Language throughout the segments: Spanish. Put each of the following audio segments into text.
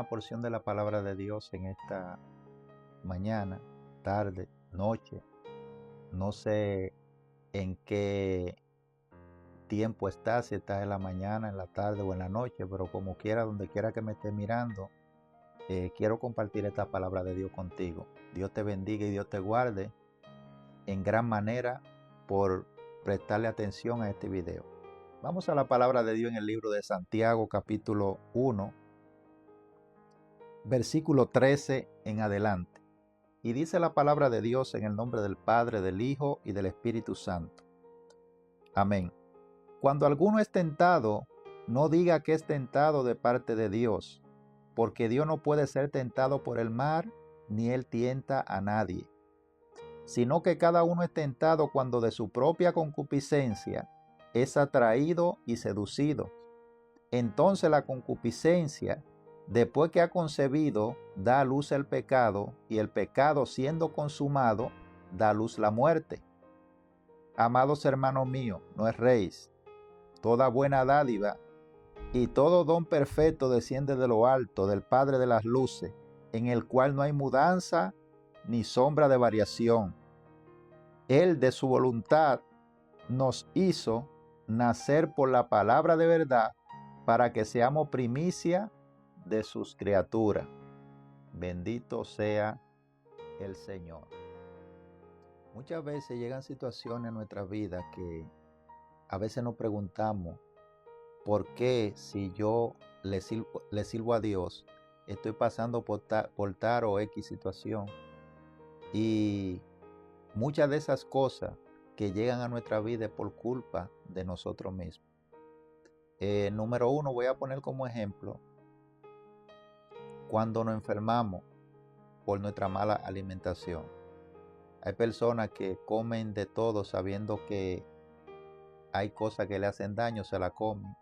porción de la palabra de Dios en esta mañana, tarde, noche. No sé en qué tiempo estás, si estás en la mañana, en la tarde o en la noche, pero como quiera, donde quiera que me estés mirando, quiero compartir esta palabra de Dios contigo. Dios te bendiga y Dios te guarde en gran manera por prestarle atención a este video. Vamos a la palabra de Dios en el libro de Santiago, capítulo 1, versículo 13 en adelante. Y dice la palabra de Dios en el nombre del Padre, del Hijo y del Espíritu Santo. Amén. Cuando alguno es tentado, no diga que es tentado de parte de Dios, porque Dios no puede ser tentado por el mal, ni él tienta a nadie, sino que cada uno es tentado cuando de su propia concupiscencia es atraído y seducido. Entonces la concupiscencia, después que ha concebido, da a luz el pecado, y el pecado, siendo consumado, da a luz la muerte. Amados hermanos míos, no erréis. Toda buena dádiva y todo don perfecto desciende de lo alto, del Padre de las luces, en el cual no hay mudanza ni sombra de variación. Él de su voluntad nos hizo nacer por la palabra de verdad, para que seamos primicia de sus criaturas. Bendito sea el Señor. Muchas veces llegan situaciones en nuestra vida que a veces nos preguntamos, ¿por qué si yo le sirvo a Dios, estoy pasando por tal o X situación? Y muchas de esas cosas que llegan a nuestra vida es por culpa de nosotros mismos. Número uno, voy a poner como ejemplo, cuando nos enfermamos por nuestra mala alimentación. Hay personas que comen de todo sabiendo que hay cosas que le hacen daño, se la comen.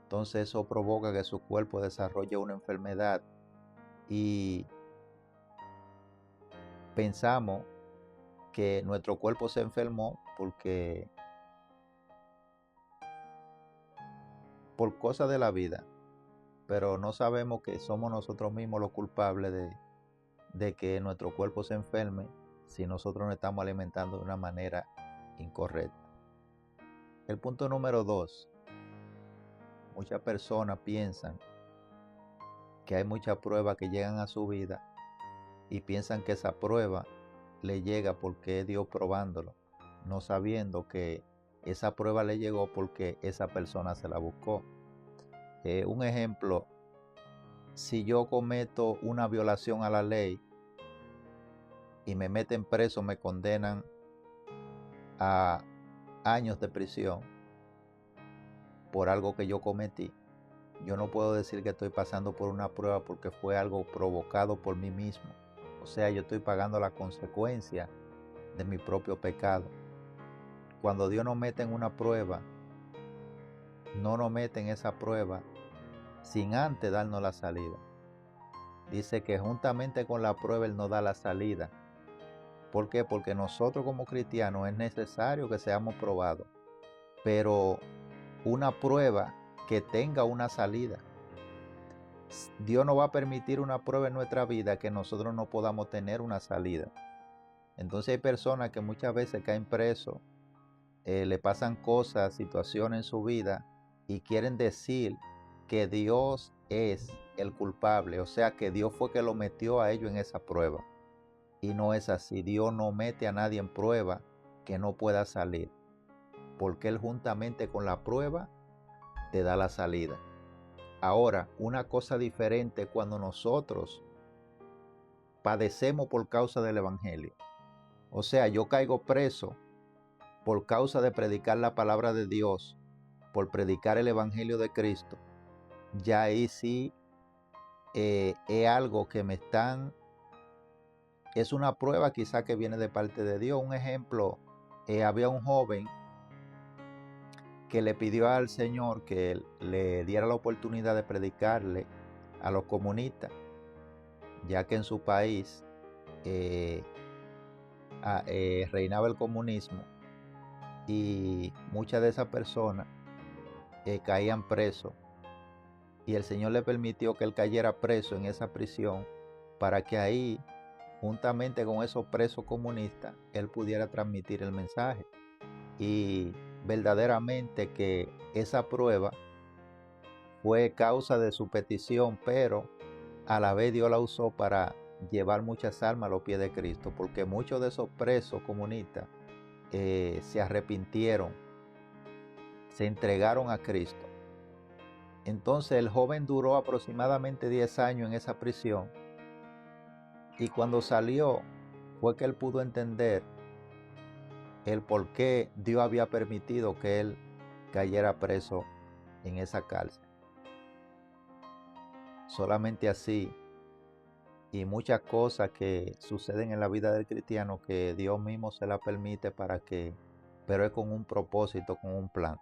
Entonces eso provoca que su cuerpo desarrolle una enfermedad y pensamos que nuestro cuerpo se enfermó por cosas de la vida, pero no sabemos que somos nosotros mismos los culpables de que nuestro cuerpo se enferme si nosotros nos estamos alimentando de una manera incorrecta. El punto número 2. Muchas personas piensan que hay muchas pruebas que llegan a su vida y piensan que esa prueba le llega porque es Dios probándolo, no sabiendo que esa prueba le llegó porque esa persona se la buscó. Un ejemplo, si yo cometo una violación a la ley y me meten preso, me condenan a años de prisión por algo que yo cometí, yo no puedo decir que estoy pasando por una prueba porque fue algo provocado por mí mismo. O sea, yo estoy pagando la consecuencia de mi propio pecado. Cuando Dios nos mete en una prueba, no nos mete en esa prueba sin antes darnos la salida. Dice que juntamente con la prueba Él nos da la salida. ¿Por qué? Porque nosotros como cristianos es necesario que seamos probados, pero una prueba que tenga una salida. Dios no va a permitir una prueba en nuestra vida que nosotros no podamos tener una salida. Entonces hay personas que muchas veces caen presos, le pasan cosas, situaciones en su vida y quieren decir que Dios es el culpable, o sea que Dios fue que lo metió a ellos en esa prueba. Y no es así. Dios no mete a nadie en prueba que no pueda salir, porque Él juntamente con la prueba te da la salida. Ahora, una cosa diferente cuando nosotros padecemos por causa del Evangelio. O sea, yo caigo preso por causa de predicar la palabra de Dios, por predicar el Evangelio de Cristo. Ya ahí sí es algo que es una prueba quizá que viene de parte de Dios. Un ejemplo, había un joven que le pidió al Señor que le diera la oportunidad de predicarle a los comunistas, ya que en su país reinaba el comunismo y muchas de esas personas caían presos y el Señor le permitió que él cayera preso en esa prisión para que ahí, juntamente con esos presos comunistas, él pudiera transmitir el mensaje. Y verdaderamente que esa prueba fue causa de su petición, pero a la vez Dios la usó para llevar muchas almas a los pies de Cristo, porque muchos de esos presos comunistas se arrepintieron, se entregaron a Cristo. Entonces el joven duró aproximadamente 10 años en esa prisión, y cuando salió fue que él pudo entender el por qué Dios había permitido que él cayera preso en esa cárcel. Solamente así, y muchas cosas que suceden en la vida del cristiano que Dios mismo se la permite pero es con un propósito, con un plan.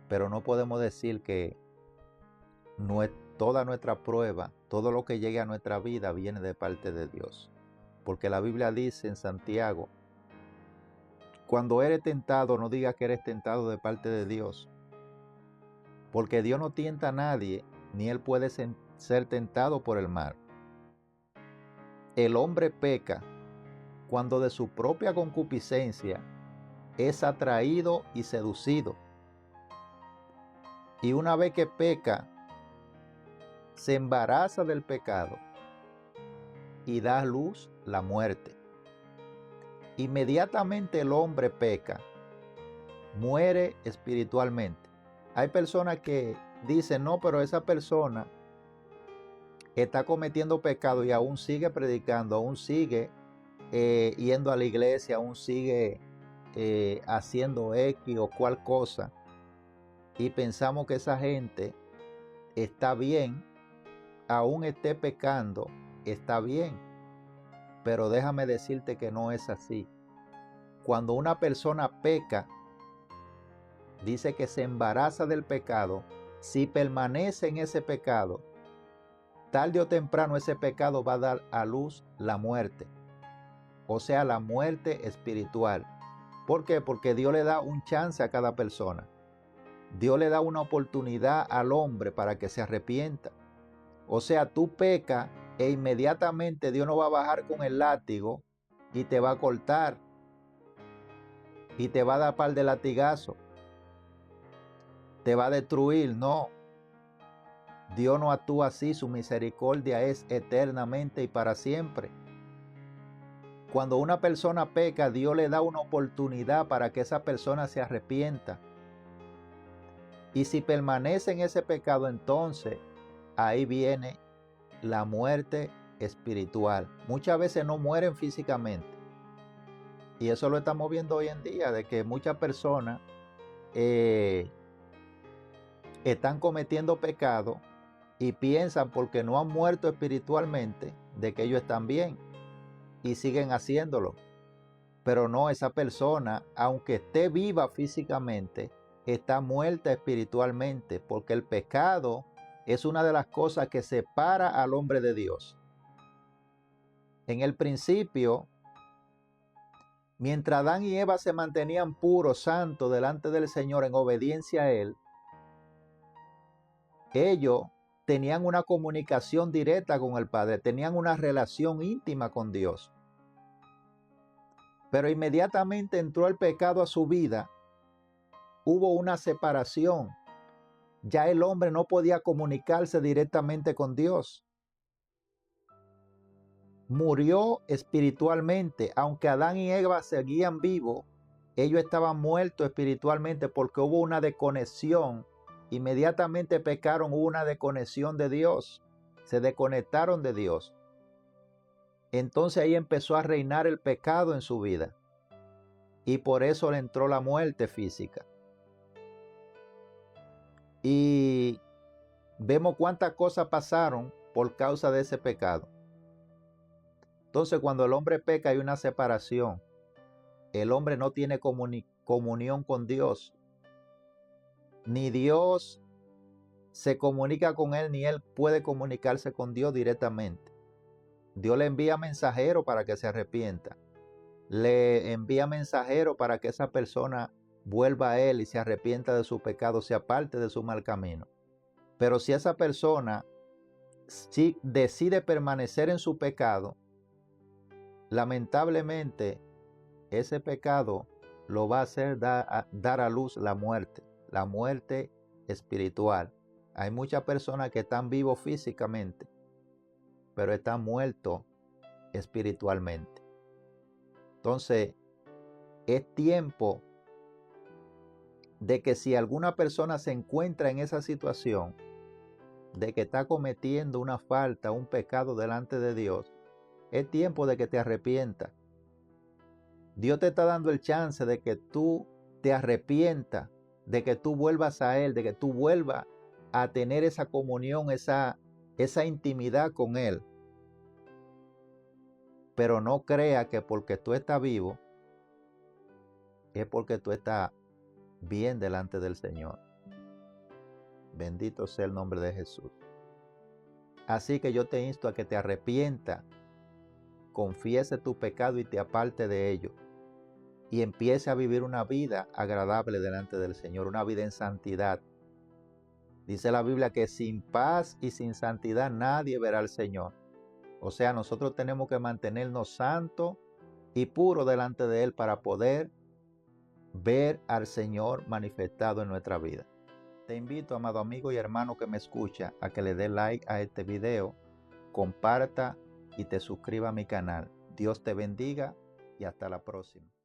Pero no podemos decir que toda nuestra prueba, todo lo que llegue a nuestra vida viene de parte de Dios. Porque la Biblia dice en Santiago, cuando eres tentado, no digas que eres tentado de parte de Dios. Porque Dios no tienta a nadie, ni él puede ser tentado por el mal. El hombre peca cuando de su propia concupiscencia es atraído y seducido. Y una vez que peca, se embaraza del pecado y da a luz la muerte. Inmediatamente el hombre peca, muere espiritualmente. Hay personas que dicen, no, pero esa persona está cometiendo pecado y aún sigue predicando, aún sigue yendo a la iglesia, aún sigue haciendo X o cual cosa. Y pensamos que esa gente está bien, aún esté pecando, está bien. Pero déjame decirte que no es así. Cuando una persona peca, dice que se embaraza del pecado. Si permanece en ese pecado, tarde o temprano ese pecado va a dar a luz la muerte. O sea, la muerte espiritual. ¿Por qué? Porque Dios le da un chance a cada persona. Dios le da una oportunidad al hombre para que se arrepienta. O sea, tú pecas e inmediatamente Dios no va a bajar con el látigo y te va a cortar y te va a dar par de latigazos, te va a destruir. No, Dios no actúa así, su misericordia es eternamente y para siempre. Cuando una persona peca, Dios le da una oportunidad para que esa persona se arrepienta. Y si permanece en ese pecado, entonces ahí viene la muerte espiritual. Muchas veces no mueren físicamente. Y eso lo estamos viendo hoy en día, de que muchas personas están cometiendo pecado y piensan porque no han muerto espiritualmente de que ellos están bien y siguen haciéndolo. Pero no, esa persona, aunque esté viva físicamente, está muerta espiritualmente, porque el pecado es una de las cosas que separa al hombre de Dios. En el principio, mientras Adán y Eva se mantenían puros, santos delante del Señor en obediencia a Él, ellos tenían una comunicación directa con el Padre, tenían una relación íntima con Dios. Pero inmediatamente entró el pecado a su vida, hubo una separación. Ya el hombre no podía comunicarse directamente con Dios. Murió espiritualmente. Aunque Adán y Eva seguían vivos, ellos estaban muertos espiritualmente porque hubo una desconexión. Inmediatamente pecaron, hubo una desconexión de Dios. Se desconectaron de Dios. Entonces ahí empezó a reinar el pecado en su vida. Y por eso le entró la muerte física. Y vemos cuántas cosas pasaron por causa de ese pecado. Entonces, cuando el hombre peca hay una separación. El hombre no tiene comunión con Dios. Ni Dios se comunica con él, ni él puede comunicarse con Dios directamente. Dios le envía mensajero para que se arrepienta. Le envía mensajero para que esa persona vuelva a él y se arrepienta de su pecado, se aparte de su mal camino. Pero si esa persona si decide permanecer en su pecado, lamentablemente ese pecado lo va a hacer dar a luz la muerte espiritual. Hay muchas personas que están vivos físicamente, pero están muertos espiritualmente. Entonces, es tiempo de que si alguna persona se encuentra en esa situación, de que está cometiendo una falta, un pecado delante de Dios, es tiempo de que te arrepientas. Dios te está dando el chance de que tú te arrepientas, de que tú vuelvas a Él, de que tú vuelvas a tener esa comunión, esa intimidad con Él. Pero no crea que porque tú estás vivo, es porque tú estás bien delante del Señor. Bendito sea el nombre de Jesús. Así que yo te insto a que te arrepientas, confiese tu pecado y te aparte de ello. Y empiece a vivir una vida agradable delante del Señor, una vida en santidad. Dice la Biblia que sin paz y sin santidad nadie verá al Señor. O sea, nosotros tenemos que mantenernos santos y puros delante de Él para poder ver al Señor manifestado en nuestra vida. Te invito, amado amigo y hermano que me escucha, a que le dé like a este video, comparta y te suscriba a mi canal. Dios te bendiga y hasta la próxima.